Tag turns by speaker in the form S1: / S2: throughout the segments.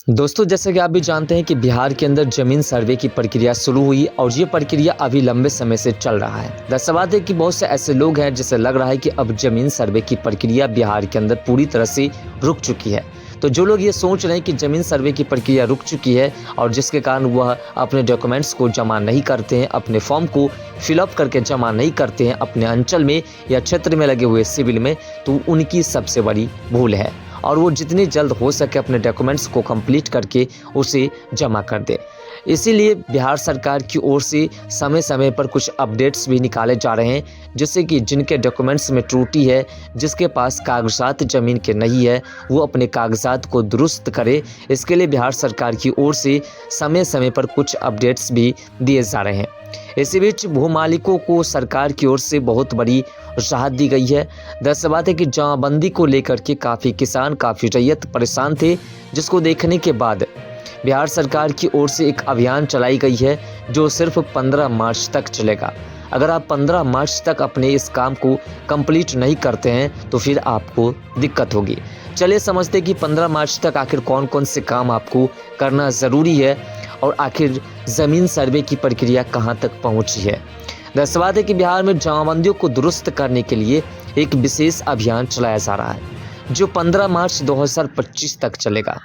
S1: दोस्तों, जैसे कि आप भी जानते हैं कि बिहार के अंदर ज़मीन सर्वे की प्रक्रिया शुरू हुई और ये प्रक्रिया अभी लंबे समय से चल रहा है। दरअसल बात है कि बहुत से ऐसे लोग हैं जिसे लग रहा है कि अब ज़मीन सर्वे की प्रक्रिया बिहार के अंदर पूरी तरह से रुक चुकी है। तो जो लोग ये सोच रहे हैं कि ज़मीन सर्वे की प्रक्रिया रुक चुकी है और जिसके कारण वह अपने डॉक्यूमेंट्स को जमा नहीं करते हैं, अपने फॉर्म को फिलअप करके जमा नहीं करते हैं अपने अंचल में या क्षेत्र में लगे हुए सिविल में, तो उनकी सबसे बड़ी भूल है और वो जितनी जल्द हो सके अपने डॉक्यूमेंट्स को कंप्लीट करके उसे जमा कर दे। इसीलिए बिहार सरकार की ओर से समय समय पर कुछ अपडेट्स भी निकाले जा रहे हैं, जिससे कि जिनके डॉक्यूमेंट्स में त्रुटि है, जिसके पास कागजात ज़मीन के नहीं है, वो अपने कागजात को दुरुस्त करे। इसके लिए बिहार सरकार की ओर से समय समय पर कुछ अपडेट्स भी दिए जा रहे हैं। इसी बीच भूमालिकों को सरकार की ओर से बहुत बड़ी राहत दी गई है। दरअसल बात है कि जमाबंदी को लेकर के काफ़ी किसान, काफ़ी रैयत परेशान थे, जिसको देखने के बाद बिहार सरकार की ओर से एक अभियान चलाई गई है जो सिर्फ 15 मार्च तक चलेगा। अगर आप 15 मार्च तक अपने इस काम को कंप्लीट नहीं करते हैं तो फिर आपको दिक्कत होगी। चलिए समझते हैं कि 15 मार्च तक आखिर कौन कौन से काम आपको करना ज़रूरी है और आखिर ज़मीन सर्वे की प्रक्रिया कहां तक पहुंची है। दरअसल बात है कि बिहार में जमाबंदियों को दुरुस्त करने के लिए एक विशेष अभियान चलाया जा रहा है जो 15 मार्च 2025 तक चलेगा।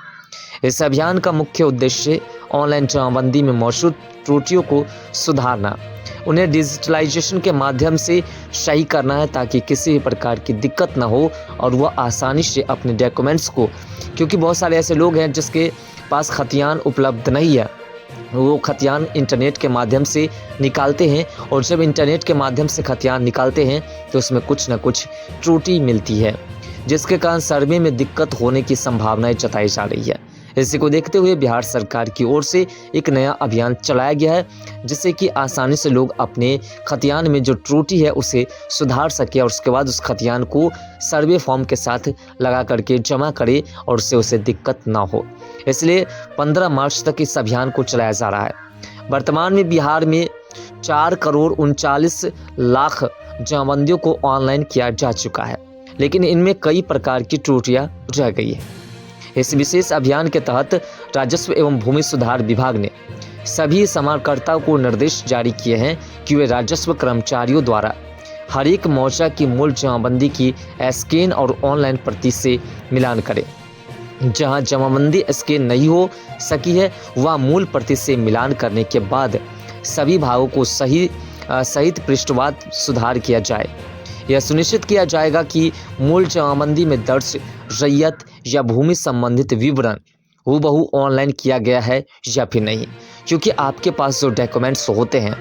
S1: इस अभियान का मुख्य उद्देश्य ऑनलाइन जमाबंदी में मौजूद त्रुटियों को सुधारना, उन्हें डिजिटलाइजेशन के माध्यम से सही करना है ताकि किसी भी प्रकार की दिक्कत ना हो और वह आसानी से अपने डॉक्यूमेंट्स को, क्योंकि बहुत सारे ऐसे लोग हैं जिसके पास खतियान उपलब्ध नहीं है, वो खतियान इंटरनेट के माध्यम से निकालते हैं और जब इंटरनेट के माध्यम से खतियान निकालते हैं तो उसमें कुछ ना कुछ त्रुटि मिलती है, जिसके कारण सर्वे में दिक्कत होने की संभावनाएं जताई जा रही है। इसी को देखते हुए बिहार सरकार की ओर से एक नया अभियान चलाया गया है, जिससे कि आसानी से लोग अपने खतियान में जो त्रुटि है उसे सुधार सके और उसके बाद उस खतियान को सर्वे फॉर्म के साथ लगा करके जमा करे और उससे उसे दिक्कत ना हो। इसलिए 15 मार्च तक इस अभियान को चलाया जा रहा है। वर्तमान में बिहार में 4 करोड़ 39 लाख जमाबंदियों को ऑनलाइन किया जा चुका है, लेकिन इनमें कई प्रकार की त्रुटियां रह गई है। इस विशेष अभियान के तहत राजस्व एवं भूमि सुधार विभाग ने सभी समाहर्ताओं को निर्देश जारी किए हैं कि वे राजस्व कर्मचारियों द्वारा हर एक मोर्चा की मूल जमाबंदी की स्कैन और ऑनलाइन प्रति से मिलान करें। जहां जमाबंदी स्कैन नहीं हो सकी है वह मूल प्रति से मिलान करने के बाद सभी भागों को सहित पृष्ठवाद सुधार किया जाए। यह सुनिश्चित किया जाएगा कि मूल जमाबंदी में दर्ज रैयत या भूमि संबंधित विवरण हूबहू ऑनलाइन किया गया है या फिर नहीं, क्योंकि आपके पास जो डॉक्यूमेंट्स होते हैं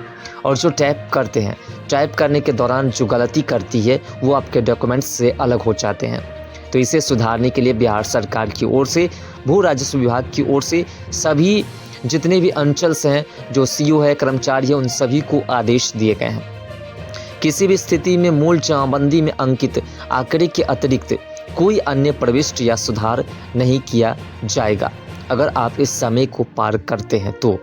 S1: और जो टाइप करने के दौरान जो गलती करती है वो आपके डॉक्यूमेंट्स से अलग हो जाते हैं। तो इसे सुधारने के लिए बिहार सरकार की ओर से, भू राजस्व विभाग की ओर से सभी जितने भी अंचल से हैं, जो सीओ है, कर्मचारी है, उन सभी को आदेश दिए गए हैं। किसी भी स्थिति में मूल जमाबंदी में अंकित आंकड़े के अतिरिक्त कोई अन्य प्रविष्टि या सुधार नहीं किया जाएगा अगर आप इस समय को पार करते हैं तो।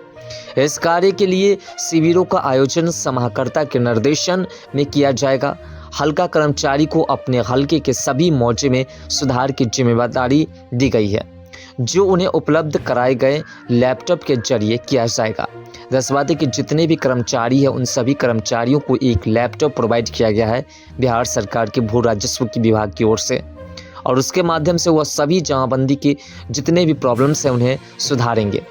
S1: इस कार्य के लिए शिविरों का आयोजन समाहर्ता के निर्देशन में किया जाएगा। हल्का कर्मचारी को अपने हल्के के सभी मोर्चे में सुधार की जिम्मेदारी दी गई है, जो उन्हें उपलब्ध कराए गए लैपटॉप के जरिए किया जाएगा। दरअसल बात है कि जितने भी कर्मचारी हैं उन सभी कर्मचारियों को एक लैपटॉप प्रोवाइड किया गया है बिहार सरकार के भू राजस्व की विभाग की ओर से, और उसके माध्यम से वह सभी जमाबंदी के जितने भी प्रॉब्लम्स हैं उन्हें सुधारेंगे।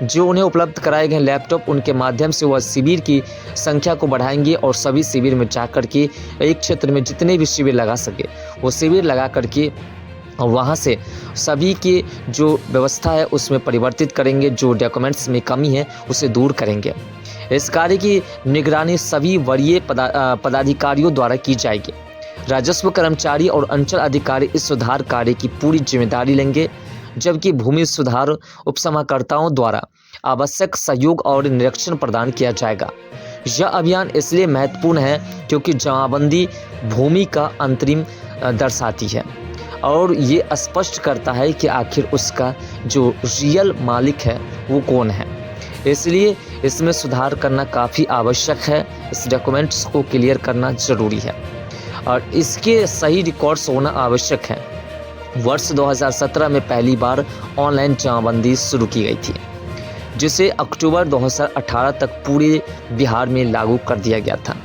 S1: जो उन्हें उपलब्ध कराए गए लैपटॉप, उनके माध्यम से वह शिविर की संख्या को बढ़ाएंगे और सभी शिविर में जाकर के एक क्षेत्र में जितने भी शिविर लगा सके वो शिविर लगा करके और वहाँ से सभी की जो व्यवस्था है उसमें परिवर्तित करेंगे, जो डॉक्यूमेंट्स में कमी है उसे दूर करेंगे। इस कार्य की निगरानी सभी वरीय पदाधिकारियों द्वारा की जाएगी। राजस्व कर्मचारी और अंचल अधिकारी इस सुधार कार्य की पूरी जिम्मेदारी लेंगे, जबकि भूमि सुधार उपसमाहर्ताओं द्वारा आवश्यक सहयोग और निरीक्षण प्रदान किया जाएगा। यह अभियान इसलिए महत्वपूर्ण है क्योंकि जमाबंदी भूमि का अंतरिम दर्शाती है और ये स्पष्ट करता है कि आखिर उसका जो रियल मालिक है वो कौन है। इसलिए इसमें सुधार करना काफ़ी आवश्यक है। इस डॉक्यूमेंट्स को क्लियर करना ज़रूरी है और इसके सही रिकॉर्ड्स होना आवश्यक है। वर्ष 2017 में पहली बार ऑनलाइन जमाबंदी शुरू की गई थी, जिसे अक्टूबर 2018 तक पूरे बिहार में लागू कर दिया गया था।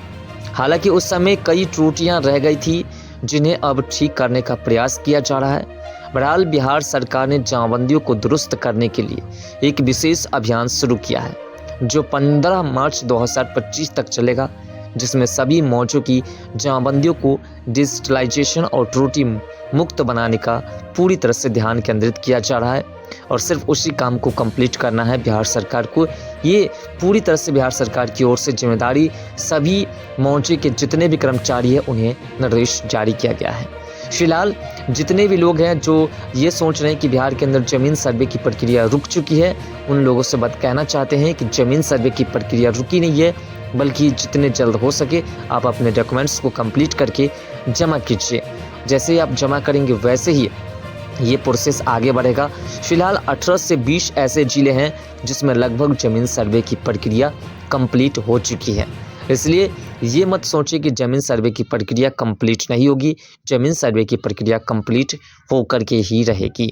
S1: हालांकि उस समय कई त्रुटियां रह गई थी, जिन्हें अब ठीक करने का प्रयास किया जा रहा है। बहरहाल बिहार सरकार ने जमाबंदियों को दुरुस्त करने के लिए एक विशेष अभियान शुरू किया है, जो 15 मार्च 2025 तक चलेगा, जिसमें सभी मौजों की जमाबंदियों को डिजिटलाइजेशन और त्रुटि मुक्त बनाने का पूरी तरह से ध्यान केंद्रित किया जा रहा है और सिर्फ उसी काम को कंप्लीट करना है बिहार सरकार को। ये पूरी तरह से बिहार सरकार की ओर से जिम्मेदारी सभी मौजे के जितने भी कर्मचारी हैं उन्हें निर्देश जारी किया गया है। फिलहाल जितने भी लोग हैं जो ये सोच रहे हैं कि बिहार के अंदर ज़मीन सर्वे की प्रक्रिया रुक चुकी है, उन लोगों से बात कहना चाहते हैं कि ज़मीन सर्वे की प्रक्रिया रुकी नहीं है, बल्कि जितने जल्द हो सके आप अपने डॉक्यूमेंट्स को कंप्लीट करके जमा कीजिए। जैसे ही आप जमा करेंगे वैसे ही ये प्रोसेस आगे बढ़ेगा। फिलहाल 18 से 20 ऐसे जिले हैं जिसमें लगभग ज़मीन सर्वे की प्रक्रिया कंप्लीट हो चुकी है। इसलिए ये मत सोचिए कि ज़मीन सर्वे की प्रक्रिया कंप्लीट नहीं होगी, ज़मीन सर्वे की प्रक्रिया कंप्लीट होकर के ही रहेगी।